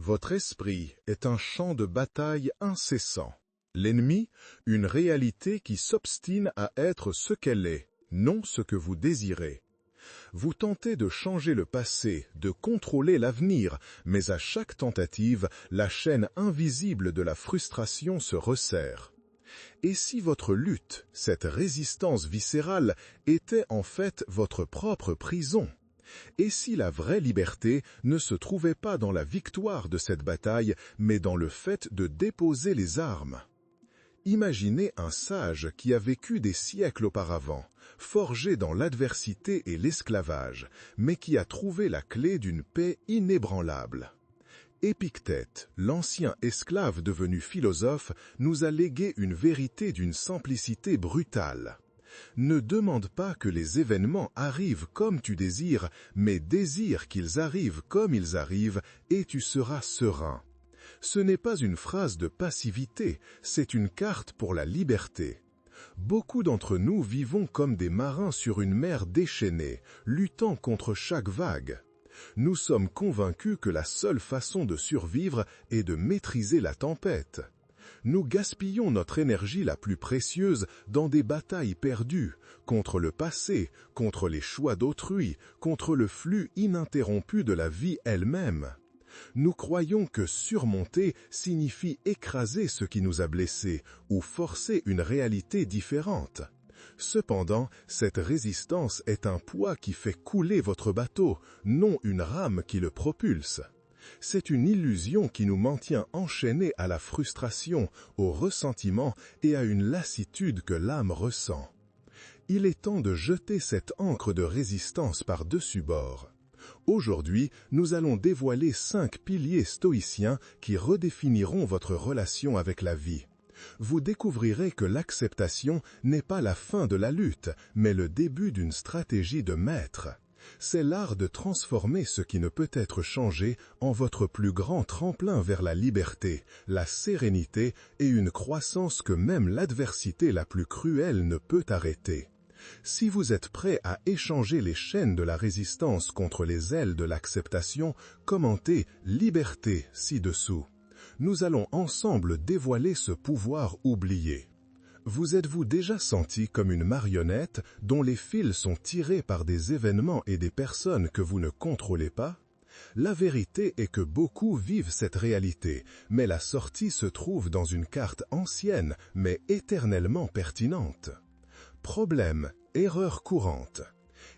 Votre esprit est un champ de bataille incessant. L'ennemi, une réalité qui s'obstine à être ce qu'elle est, non ce que vous désirez. Vous tentez de changer le passé, de contrôler l'avenir, mais à chaque tentative, la chaîne invisible de la frustration se resserre. Et si votre lutte, cette résistance viscérale, était en fait votre propre prison? Et si la vraie liberté ne se trouvait pas dans la victoire de cette bataille, mais dans le fait de déposer les armes? Imaginez un sage qui a vécu des siècles auparavant, forgé dans l'adversité et l'esclavage, mais qui a trouvé la clé d'une paix inébranlable. Épictète, l'ancien esclave devenu philosophe, nous a légué une vérité d'une simplicité brutale. Ne demande pas que les événements arrivent comme tu désires, mais désire qu'ils arrivent comme ils arrivent, et tu seras serein. Ce n'est pas une phrase de passivité, c'est une carte pour la liberté. Beaucoup d'entre nous vivons comme des marins sur une mer déchaînée, luttant contre chaque vague. Nous sommes convaincus que la seule façon de survivre est de maîtriser la tempête. Nous gaspillons notre énergie la plus précieuse dans des batailles perdues, contre le passé, contre les choix d'autrui, contre le flux ininterrompu de la vie elle-même. Nous croyons que surmonter signifie écraser ce qui nous a blessés ou forcer une réalité différente. Cependant, cette résistance est un poids qui fait couler votre bateau, non une rame qui le propulse. C'est une illusion qui nous maintient enchaînés à la frustration, au ressentiment et à une lassitude que l'âme ressent. Il est temps de jeter cette ancre de résistance par-dessus bord. Aujourd'hui, nous allons dévoiler 5 piliers stoïciens qui redéfiniront votre relation avec la vie. Vous découvrirez que l'acceptation n'est pas la fin de la lutte, mais le début d'une stratégie de maître. C'est l'art de transformer ce qui ne peut être changé en votre plus grand tremplin vers la liberté, la sérénité et une croissance que même l'adversité la plus cruelle ne peut arrêter. Si vous êtes prêt à échanger les chaînes de la résistance contre les ailes de l'acceptation, commentez « Liberté » ci-dessous. Nous allons ensemble dévoiler ce pouvoir oublié. Vous êtes-vous déjà senti comme une marionnette dont les fils sont tirés par des événements et des personnes que vous ne contrôlez pas? La vérité est que beaucoup vivent cette réalité, mais la sortie se trouve dans une carte ancienne, mais éternellement pertinente. Problème, erreur courante.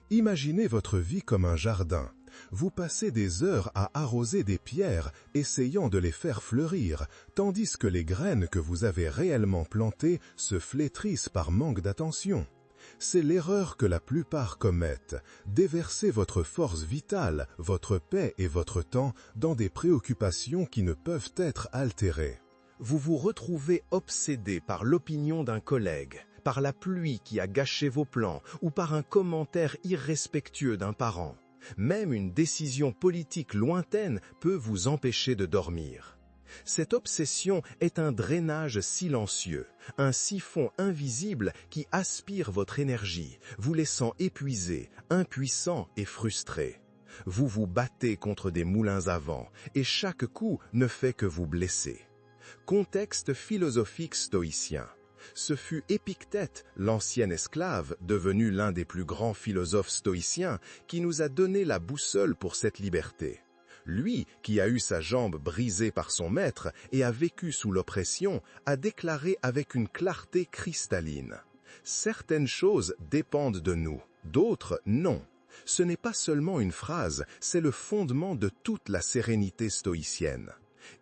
Imaginez votre vie comme un jardin. Vous passez des heures à arroser des pierres, essayant de les faire fleurir, tandis que les graines que vous avez réellement plantées se flétrissent par manque d'attention. C'est l'erreur que la plupart commettent, déverser votre force vitale, votre paix et votre temps dans des préoccupations qui ne peuvent être altérées. Vous vous retrouvez obsédé par l'opinion d'un collègue, par la pluie qui a gâché vos plans ou par un commentaire irrespectueux d'un parent. Même une décision politique lointaine peut vous empêcher de dormir. Cette obsession est un drainage silencieux, un siphon invisible qui aspire votre énergie, vous laissant épuisé, impuissant et frustré. Vous vous battez contre des moulins à vent et chaque coup ne fait que vous blesser. Contexte philosophique stoïcien. Ce fut Épictète, l'ancien esclave, devenu l'un des plus grands philosophes stoïciens, qui nous a donné la boussole pour cette liberté. Lui, qui a eu sa jambe brisée par son maître et a vécu sous l'oppression, a déclaré avec une clarté cristalline. Certaines choses dépendent de nous, d'autres non. Ce n'est pas seulement une phrase, c'est le fondement de toute la sérénité stoïcienne.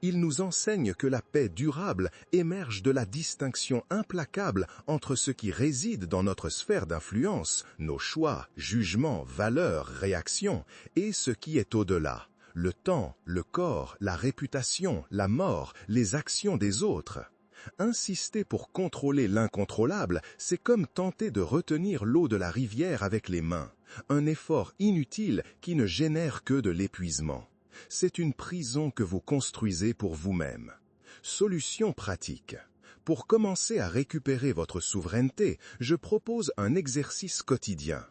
Il nous enseigne que la paix durable émerge de la distinction implacable entre ce qui réside dans notre sphère d'influence, nos choix, jugements, valeurs, réactions, et ce qui est au-delà, le temps, le corps, la réputation, la mort, les actions des autres. Insister pour contrôler l'incontrôlable, c'est comme tenter de retenir l'eau de la rivière avec les mains, un effort inutile qui ne génère que de l'épuisement. C'est une prison que vous construisez pour vous-même. Solution pratique. Pour commencer à récupérer votre souveraineté, je propose un exercice quotidien.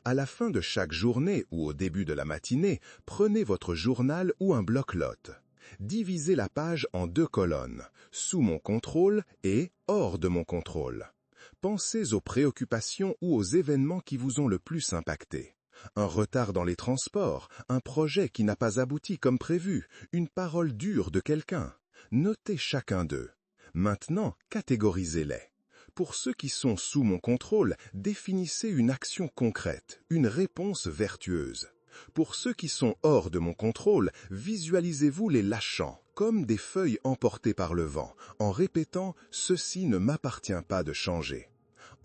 À la fin de chaque journée ou au début de la matinée, prenez votre journal ou un bloc-notes. Divisez la page en 2 colonnes, sous mon contrôle et hors de mon contrôle. Pensez aux préoccupations ou aux événements qui vous ont le plus impacté. Un retard dans les transports, un projet qui n'a pas abouti comme prévu, une parole dure de quelqu'un. Notez chacun d'eux. Maintenant, catégorisez-les. Pour ceux qui sont sous mon contrôle, définissez une action concrète, une réponse vertueuse. Pour ceux qui sont hors de mon contrôle, visualisez-vous les lâchant, comme des feuilles emportées par le vent, en répétant « ceci ne m'appartient pas de changer ».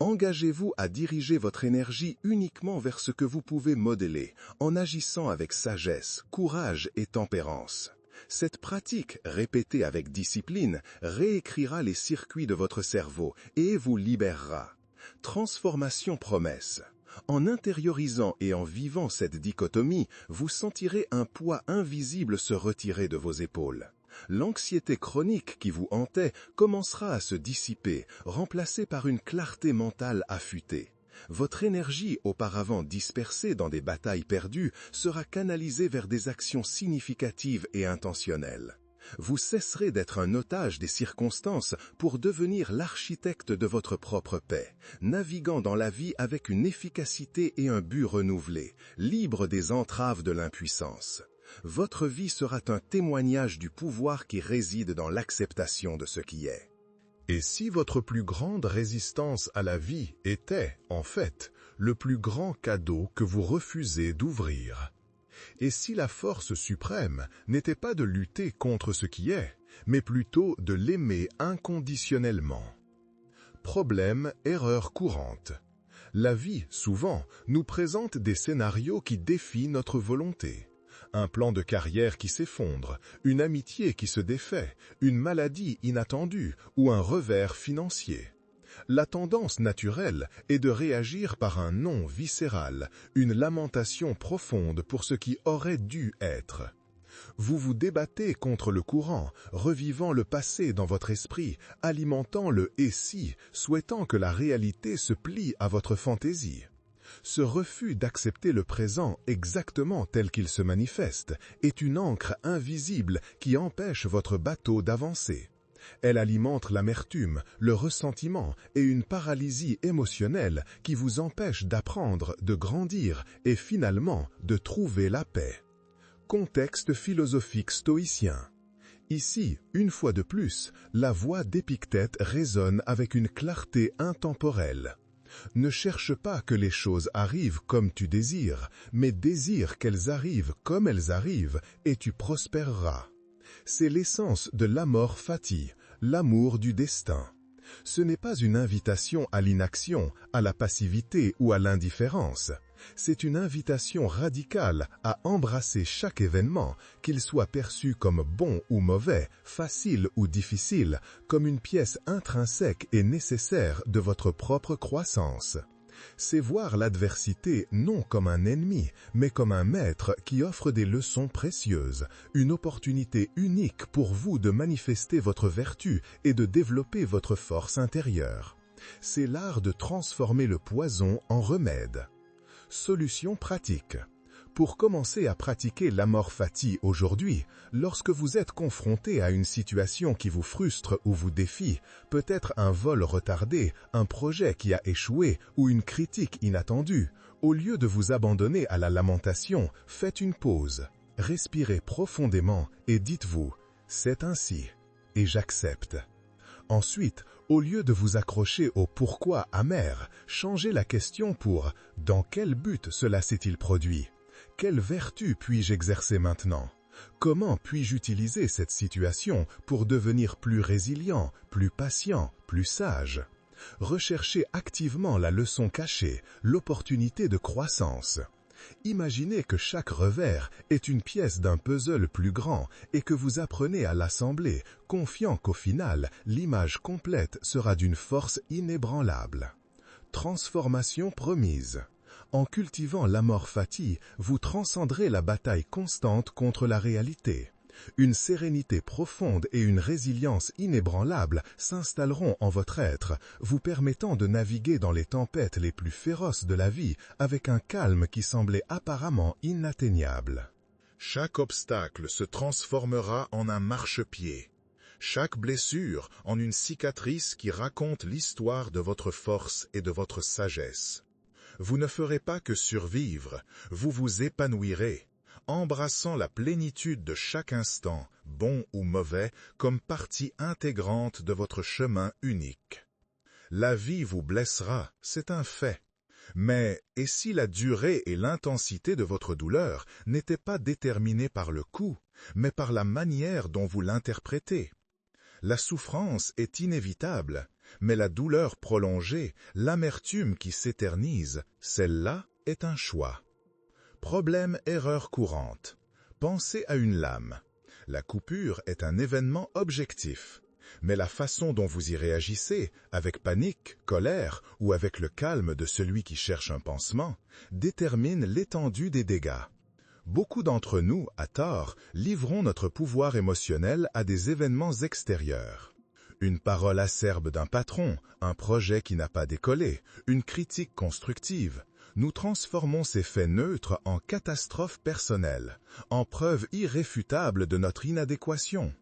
Engagez-vous à diriger votre énergie uniquement vers ce que vous pouvez modeler, en agissant avec sagesse, courage et tempérance. Cette pratique, répétée avec discipline, réécrira les circuits de votre cerveau et vous libérera. Transformation promesse. En intériorisant et en vivant cette dichotomie, vous sentirez un poids invisible se retirer de vos épaules. L'anxiété chronique qui vous hantait commencera à se dissiper, remplacée par une clarté mentale affûtée. Votre énergie, auparavant dispersée dans des batailles perdues, sera canalisée vers des actions significatives et intentionnelles. Vous cesserez d'être un otage des circonstances pour devenir l'architecte de votre propre paix, naviguant dans la vie avec une efficacité et un but renouvelés, libre des entraves de l'impuissance. Votre vie sera un témoignage du pouvoir qui réside dans l'acceptation de ce qui est. Et si votre plus grande résistance à la vie était, en fait, le plus grand cadeau que vous refusez d'ouvrir? Et si la force suprême n'était pas de lutter contre ce qui est, mais plutôt de l'aimer inconditionnellement? Problème, erreur courante. La vie, souvent, nous présente des scénarios qui défient notre volonté. Un plan de carrière qui s'effondre, une amitié qui se défait, une maladie inattendue ou un revers financier. La tendance naturelle est de réagir par un non viscéral, une lamentation profonde pour ce qui aurait dû être. Vous vous débattez contre le courant, revivant le passé dans votre esprit, alimentant le « et si », souhaitant que la réalité se plie à votre fantaisie. Ce refus d'accepter le présent exactement tel qu'il se manifeste est une ancre invisible qui empêche votre bateau d'avancer. Elle alimente l'amertume, le ressentiment et une paralysie émotionnelle qui vous empêche d'apprendre, de grandir et finalement de trouver la paix. Contexte philosophique stoïcien. Ici, une fois de plus, la voix d'Épictète résonne avec une clarté intemporelle. Ne cherche pas que les choses arrivent comme tu désires, mais désire qu'elles arrivent comme elles arrivent et tu prospéreras. C'est l'essence de l'amor fati, l'amour du destin. Ce n'est pas une invitation à l'inaction, à la passivité ou à l'indifférence. C'est une invitation radicale à embrasser chaque événement, qu'il soit perçu comme bon ou mauvais, facile ou difficile, comme une pièce intrinsèque et nécessaire de votre propre croissance. C'est voir l'adversité non comme un ennemi, mais comme un maître qui offre des leçons précieuses, une opportunité unique pour vous de manifester votre vertu et de développer votre force intérieure. C'est l'art de transformer le poison en remède. Solution pratique. Pour commencer à pratiquer l'amor fati aujourd'hui, lorsque vous êtes confronté à une situation qui vous frustre ou vous défie, peut-être un vol retardé, un projet qui a échoué ou une critique inattendue, au lieu de vous abandonner à la lamentation, faites une pause, respirez profondément et dites-vous « c'est ainsi » et j'accepte. Ensuite, au lieu de vous accrocher au pourquoi amer, changez la question pour « dans quel but cela s'est-il produit ?» Quelle vertu puis-je exercer maintenant? Comment puis-je utiliser cette situation pour devenir plus résilient, plus patient, plus sage? Recherchez activement la leçon cachée, l'opportunité de croissance. Imaginez que chaque revers est une pièce d'un puzzle plus grand et que vous apprenez à l'assembler, confiant qu'au final, l'image complète sera d'une force inébranlable. Transformation promise. En cultivant l'amor fati, vous transcenderez la bataille constante contre la réalité. Une sérénité profonde et une résilience inébranlable s'installeront en votre être, vous permettant de naviguer dans les tempêtes les plus féroces de la vie avec un calme qui semblait apparemment inatteignable. Chaque obstacle se transformera en un marchepied. Chaque blessure en une cicatrice qui raconte l'histoire de votre force et de votre sagesse. Vous ne ferez pas que survivre, vous vous épanouirez, embrassant la plénitude de chaque instant, bon ou mauvais, comme partie intégrante de votre chemin unique. La vie vous blessera, c'est un fait. Mais, et si la durée et l'intensité de votre douleur n'étaient pas déterminées par le coup, mais par la manière dont vous l'interprétez? La souffrance est inévitable, mais la douleur prolongée, l'amertume qui s'éternise, celle-là est un choix. Problème, erreur courante. Pensez à une lame. La coupure est un événement objectif. Mais la façon dont vous y réagissez, avec panique, colère ou avec le calme de celui qui cherche un pansement, détermine l'étendue des dégâts. Beaucoup d'entre nous, à tort, livrons notre pouvoir émotionnel à des événements extérieurs. Une parole acerbe d'un patron, un projet qui n'a pas décollé, une critique constructive. Nous transformons ces faits neutres en catastrophes personnelles, en preuve irréfutable de notre inadéquation.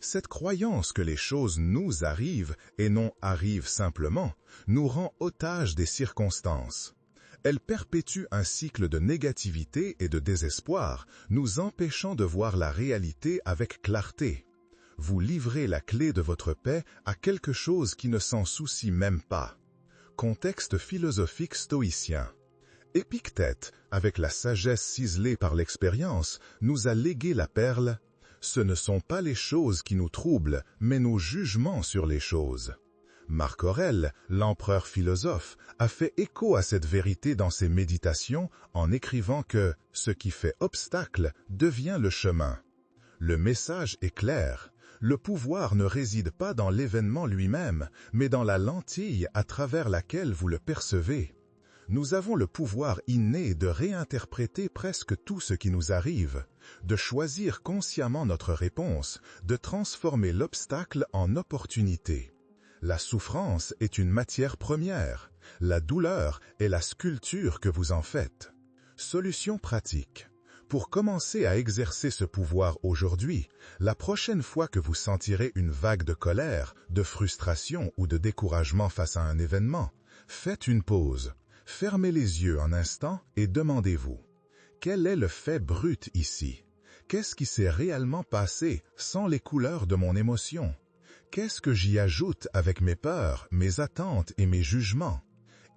Cette croyance que les choses nous arrivent et non arrivent simplement, nous rend otages des circonstances. Elle perpétue un cycle de négativité et de désespoir, nous empêchant de voir la réalité avec clarté. Vous livrez la clé de votre paix à quelque chose qui ne s'en soucie même pas. Contexte philosophique stoïcien. Épictète, avec la sagesse ciselée par l'expérience, nous a légué la perle. Ce ne sont pas les choses qui nous troublent, mais nos jugements sur les choses. Marc Aurèle, l'empereur philosophe, a fait écho à cette vérité dans ses méditations en écrivant que « ce qui fait obstacle devient le chemin ». Le message est clair. Le pouvoir ne réside pas dans l'événement lui-même, mais dans la lentille à travers laquelle vous le percevez. Nous avons le pouvoir inné de réinterpréter presque tout ce qui nous arrive, de choisir consciemment notre réponse, de transformer l'obstacle en opportunité. La souffrance est une matière première, la douleur est la sculpture que vous en faites. Solution pratique. Pour commencer à exercer ce pouvoir aujourd'hui, la prochaine fois que vous sentirez une vague de colère, de frustration ou de découragement face à un événement, faites une pause. Fermez les yeux un instant et demandez-vous, quel est le fait brut ici? Qu'est-ce qui s'est réellement passé sans les couleurs de mon émotion? Qu'est-ce que j'y ajoute avec mes peurs, mes attentes et mes jugements?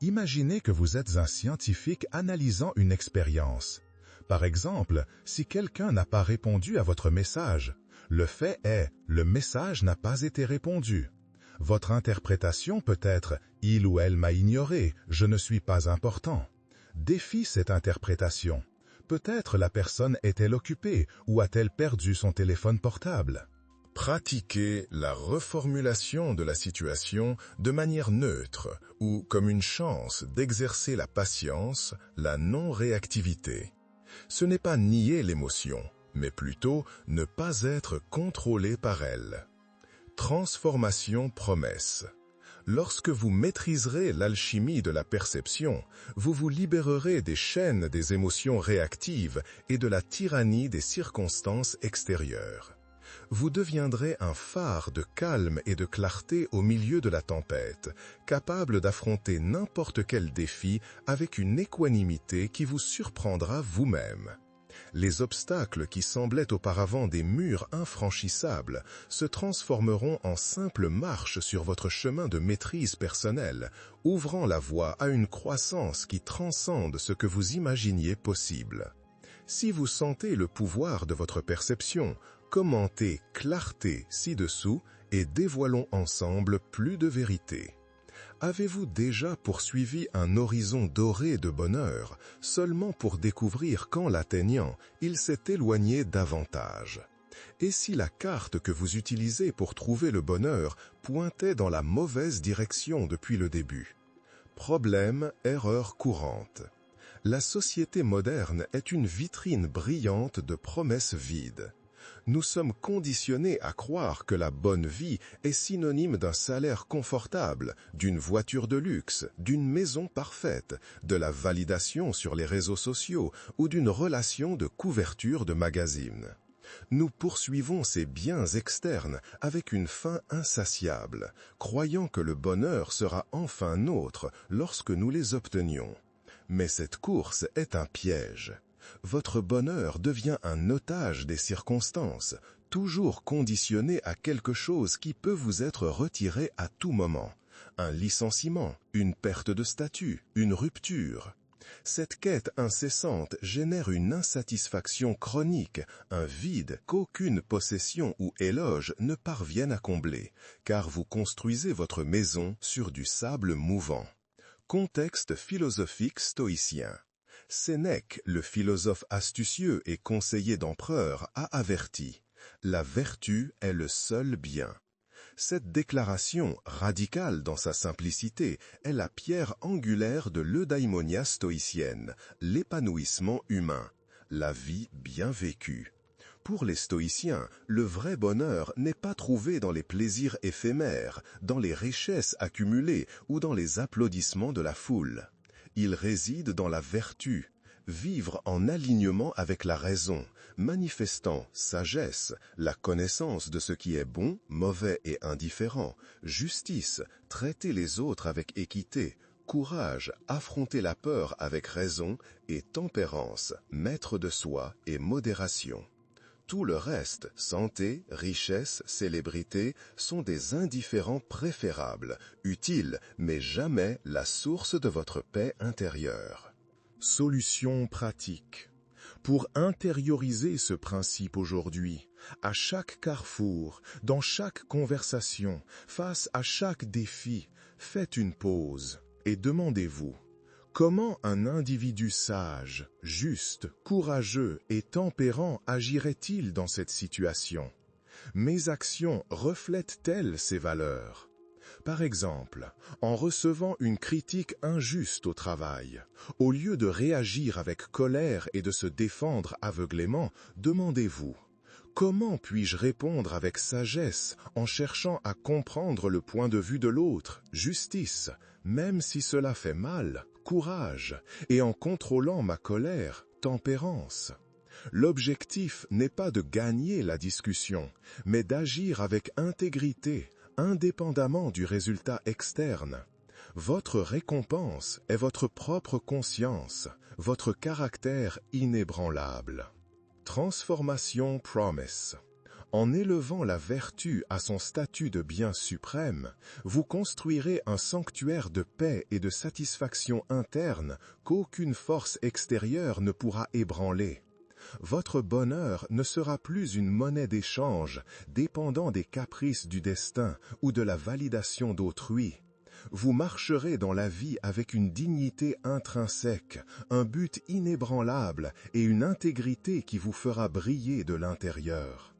Imaginez que vous êtes un scientifique analysant une expérience. Par exemple, si quelqu'un n'a pas répondu à votre message, le fait est, le message n'a pas été répondu. Votre interprétation peut être « il ou elle m'a ignoré, je ne suis pas important ». Défie cette interprétation. Peut-être la personne est-elle occupée ou a-t-elle perdu son téléphone portable. Pratiquez la reformulation de la situation de manière neutre ou comme une chance d'exercer la patience, la non-réactivité. Ce n'est pas nier l'émotion, mais plutôt ne pas être contrôlé par elle. Transformation promesse. Lorsque vous maîtriserez l'alchimie de la perception, vous vous libérerez des chaînes des émotions réactives et de la tyrannie des circonstances extérieures. Vous deviendrez un phare de calme et de clarté au milieu de la tempête, capable d'affronter n'importe quel défi avec une équanimité qui vous surprendra vous-même. Les obstacles qui semblaient auparavant des murs infranchissables se transformeront en simples marches sur votre chemin de maîtrise personnelle, ouvrant la voie à une croissance qui transcende ce que vous imaginiez possible. Si vous sentez le pouvoir de votre perception, commentez clarté ci-dessous et dévoilons ensemble plus de vérité. Avez-vous déjà poursuivi un horizon doré de bonheur, seulement pour découvrir qu'en l'atteignant, il s'est éloigné davantage? Et si la carte que vous utilisez pour trouver le bonheur pointait dans la mauvaise direction depuis le début? Problème, erreur courante. La société moderne est une vitrine brillante de promesses vides. Nous sommes conditionnés à croire que la bonne vie est synonyme d'un salaire confortable, d'une voiture de luxe, d'une maison parfaite, de la validation sur les réseaux sociaux ou d'une relation de couverture de magazine. Nous poursuivons ces biens externes avec une faim insatiable, croyant que le bonheur sera enfin nôtre lorsque nous les obtenions. Mais cette course est un piège. Votre bonheur devient un otage des circonstances, toujours conditionné à quelque chose qui peut vous être retiré à tout moment. Un licenciement, une perte de statut, une rupture. Cette quête incessante génère une insatisfaction chronique, un vide qu'aucune possession ou éloge ne parviennent à combler, car vous construisez votre maison sur du sable mouvant. Contexte philosophique stoïcien. Sénèque, le philosophe astucieux et conseiller d'empereur, a averti « La vertu est le seul bien ». Cette déclaration, radicale dans sa simplicité, est la pierre angulaire de l'eudaimonia stoïcienne, l'épanouissement humain, la vie bien vécue. Pour les stoïciens, le vrai bonheur n'est pas trouvé dans les plaisirs éphémères, dans les richesses accumulées ou dans les applaudissements de la foule. Il réside dans la vertu, vivre en alignement avec la raison, manifestant sagesse, la connaissance de ce qui est bon, mauvais et indifférent, justice, traiter les autres avec équité, courage, affronter la peur avec raison, et tempérance, maître de soi et modération. Tout le reste, santé, richesse, célébrité, sont des indifférents préférables, utiles, mais jamais la source de votre paix intérieure. Solution pratique. Pour intérioriser ce principe aujourd'hui, à chaque carrefour, dans chaque conversation, face à chaque défi, faites une pause et demandez-vous: comment un individu sage, juste, courageux et tempérant agirait-il dans cette situation? Mes actions reflètent-elles ces valeurs? Par exemple, en recevant une critique injuste au travail, au lieu de réagir avec colère et de se défendre aveuglément, demandez-vous: comment puis-je répondre avec sagesse en cherchant à comprendre le point de vue de l'autre, justice, même si cela fait mal, courage, et en contrôlant ma colère, tempérance? L'objectif n'est pas de gagner la discussion, mais d'agir avec intégrité, indépendamment du résultat externe. Votre récompense est votre propre conscience, votre caractère inébranlable. Transformation Promise. En élevant la vertu à son statut de bien suprême, vous construirez un sanctuaire de paix et de satisfaction interne qu'aucune force extérieure ne pourra ébranler. Votre bonheur ne sera plus une monnaie d'échange, dépendant des caprices du destin ou de la validation d'autrui. Vous marcherez dans la vie avec une dignité intrinsèque, un but inébranlable et une intégrité qui vous fera briller de l'intérieur.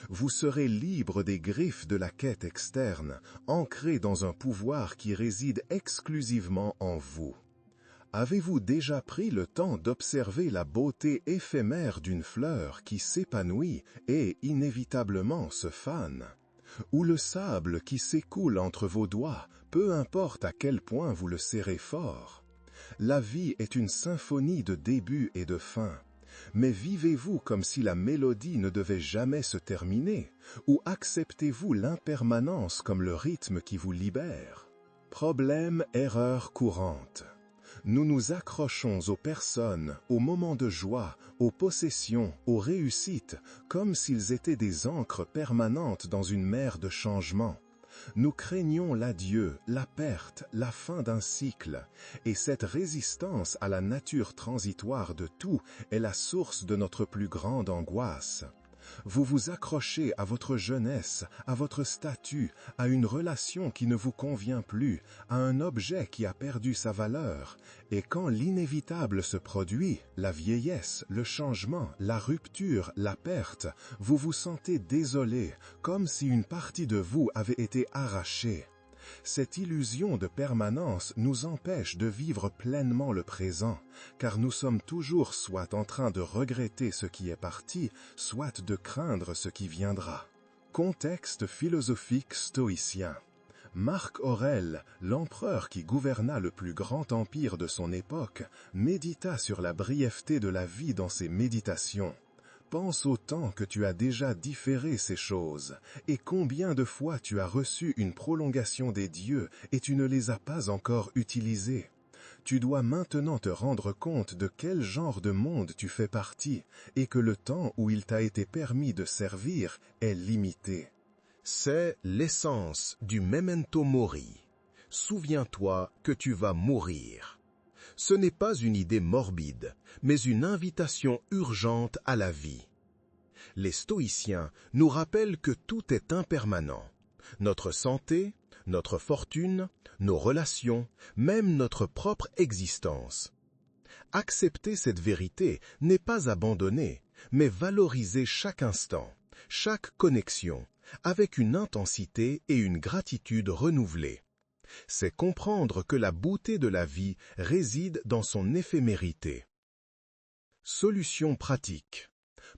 Vous serez libre des griffes de la quête externe, ancré dans un pouvoir qui réside exclusivement en vous. Avez-vous déjà pris le temps d'observer la beauté éphémère d'une fleur qui s'épanouit et inévitablement se fane? Ou le sable qui s'écoule entre vos doigts, peu importe à quel point vous le serrez fort? La vie est une symphonie de début et de fin. Mais vivez-vous comme si la mélodie ne devait jamais se terminer? Ou acceptez-vous l'impermanence comme le rythme qui vous libère? Problème, erreur courante. Nous nous accrochons aux personnes, aux moments de joie, aux possessions, aux réussites, comme s'ils étaient des ancres permanentes dans une mer de changement. Nous craignons l'adieu, la perte, la fin d'un cycle, et cette résistance à la nature transitoire de tout est la source de notre plus grande angoisse. Vous vous accrochez à votre jeunesse, à votre statut, à une relation qui ne vous convient plus, à un objet qui a perdu sa valeur, et quand l'inévitable se produit, la vieillesse, le changement, la rupture, la perte, vous vous sentez désolé, comme si une partie de vous avait été arrachée. Cette illusion de permanence nous empêche de vivre pleinement le présent, car nous sommes toujours soit en train de regretter ce qui est parti, soit de craindre ce qui viendra. Contexte philosophique stoïcien. Marc Aurèle, l'empereur qui gouverna le plus grand empire de son époque, médita sur la brièveté de la vie dans ses méditations. Pense au temps que tu as déjà différé ces choses, et combien de fois tu as reçu une prolongation des dieux et tu ne les as pas encore utilisées. Tu dois maintenant te rendre compte de quel genre de monde tu fais partie, et que le temps où il t'a été permis de servir est limité. C'est l'essence du memento mori. Souviens-toi que tu vas mourir. Ce n'est pas une idée morbide, mais une invitation urgente à la vie. Les stoïciens nous rappellent que tout est impermanent. Notre santé, notre fortune, nos relations, même notre propre existence. Accepter cette vérité n'est pas abandonner, mais valoriser chaque instant, chaque connexion, avec une intensité et une gratitude renouvelées. C'est comprendre que la beauté de la vie réside dans son éphémérité. Solution pratique.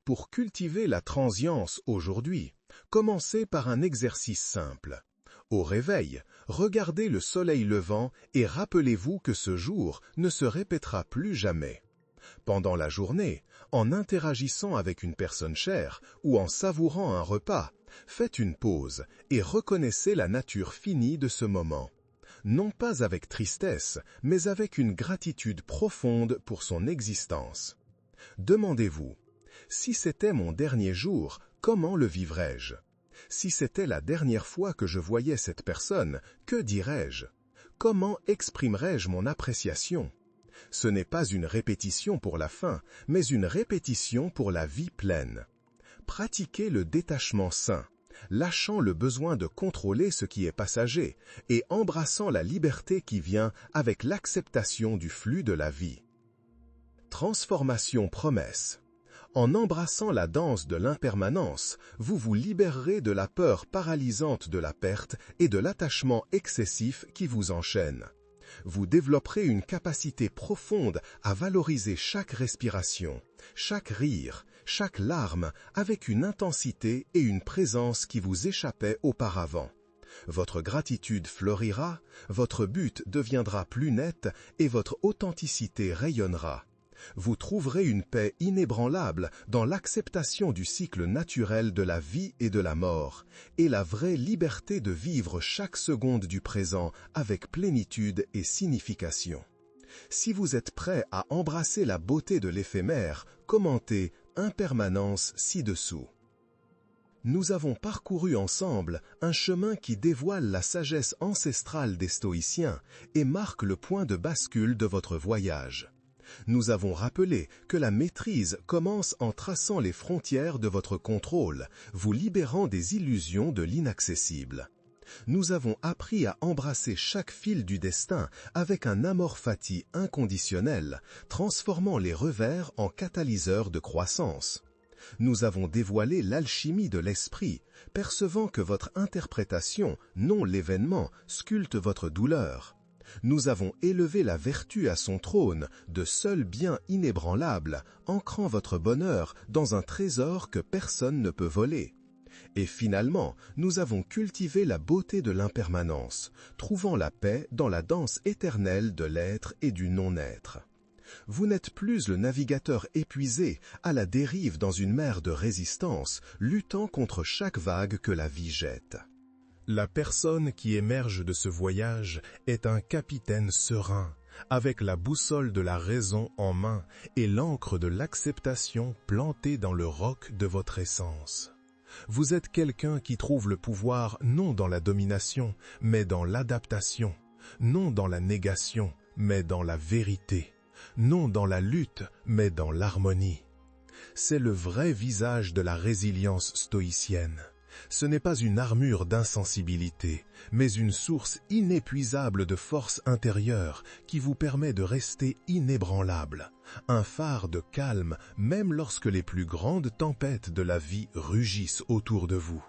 Pour cultiver la transience aujourd'hui, commencez par un exercice simple. Au réveil, regardez le soleil levant et rappelez-vous que ce jour ne se répétera plus jamais. Pendant la journée, en interagissant avec une personne chère ou en savourant un repas, faites une pause et reconnaissez la nature finie de ce moment. Non pas avec tristesse, mais avec une gratitude profonde pour son existence. Demandez-vous, si c'était mon dernier jour, comment le vivrais-je? Si c'était la dernière fois que je voyais cette personne, que dirais-je? Comment exprimerais-je mon appréciation? Ce n'est pas une répétition pour la fin, mais une répétition pour la vie pleine. Pratiquez le détachement sain, lâchant le besoin de contrôler ce qui est passager et embrassant la liberté qui vient avec l'acceptation du flux de la vie. Transformation promesse. En embrassant la danse de l'impermanence, vous vous libérerez de la peur paralysante de la perte et de l'attachement excessif qui vous enchaîne. Vous développerez une capacité profonde à valoriser chaque respiration, chaque rire, chaque larme avec une intensité et une présence qui vous échappaient auparavant. Votre gratitude fleurira, votre but deviendra plus net et votre authenticité rayonnera. Vous trouverez une paix inébranlable dans l'acceptation du cycle naturel de la vie et de la mort, et la vraie liberté de vivre chaque seconde du présent avec plénitude et signification. Si vous êtes prêt à embrasser la beauté de l'éphémère, commentez « Impermanence » ci-dessous. Nous avons parcouru ensemble un chemin qui dévoile la sagesse ancestrale des stoïciens et marque le point de bascule de votre voyage. Nous avons rappelé que la maîtrise commence en traçant les frontières de votre contrôle, vous libérant des illusions de l'inaccessible. Nous avons appris à embrasser chaque fil du destin avec un amor fati inconditionnel, transformant les revers en catalyseurs de croissance. Nous avons dévoilé l'alchimie de l'esprit, percevant que votre interprétation, non l'événement, sculpte votre douleur. Nous avons élevé la vertu à son trône, de seul bien inébranlable, ancrant votre bonheur dans un trésor que personne ne peut voler. Et finalement, nous avons cultivé la beauté de l'impermanence, trouvant la paix dans la danse éternelle de l'être et du non-être. Vous n'êtes plus le navigateur épuisé, à la dérive dans une mer de résistance, luttant contre chaque vague que la vie jette. La personne qui émerge de ce voyage est un capitaine serein, avec la boussole de la raison en main et l'ancre de l'acceptation plantée dans le roc de votre essence. Vous êtes quelqu'un qui trouve le pouvoir non dans la domination, mais dans l'adaptation, non dans la négation, mais dans la vérité, non dans la lutte, mais dans l'harmonie. C'est le vrai visage de la résilience stoïcienne. Ce n'est pas une armure d'insensibilité, mais une source inépuisable de force intérieure qui vous permet de rester inébranlable, un phare de calme même lorsque les plus grandes tempêtes de la vie rugissent autour de vous.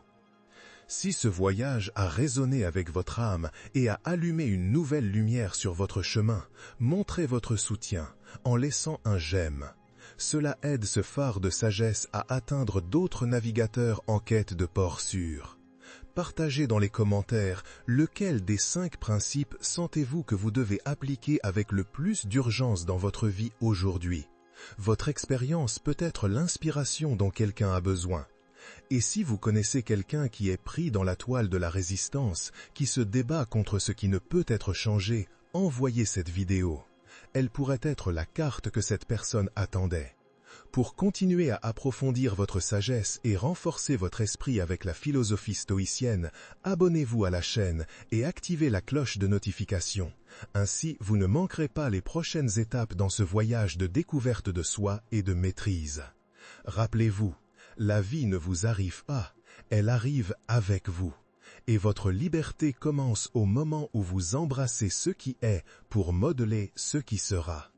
Si ce voyage a résonné avec votre âme et a allumé une nouvelle lumière sur votre chemin, montrez votre soutien en laissant un j'aime. Cela aide ce phare de sagesse à atteindre d'autres navigateurs en quête de port sûr. Partagez dans les commentaires lequel des 5 principes sentez-vous que vous devez appliquer avec le plus d'urgence dans votre vie aujourd'hui. Votre expérience peut être l'inspiration dont quelqu'un a besoin. Et si vous connaissez quelqu'un qui est pris dans la toile de la résistance, qui se débat contre ce qui ne peut être changé, envoyez cette vidéo. Elle pourrait être la carte que cette personne attendait. Pour continuer à approfondir votre sagesse et renforcer votre esprit avec la philosophie stoïcienne, abonnez-vous à la chaîne et activez la cloche de notification. Ainsi, vous ne manquerez pas les prochaines étapes dans ce voyage de découverte de soi et de maîtrise. Rappelez-vous, la vie ne vous arrive pas, elle arrive avec vous. Et votre liberté commence au moment où vous embrassez ce qui est pour modeler ce qui sera.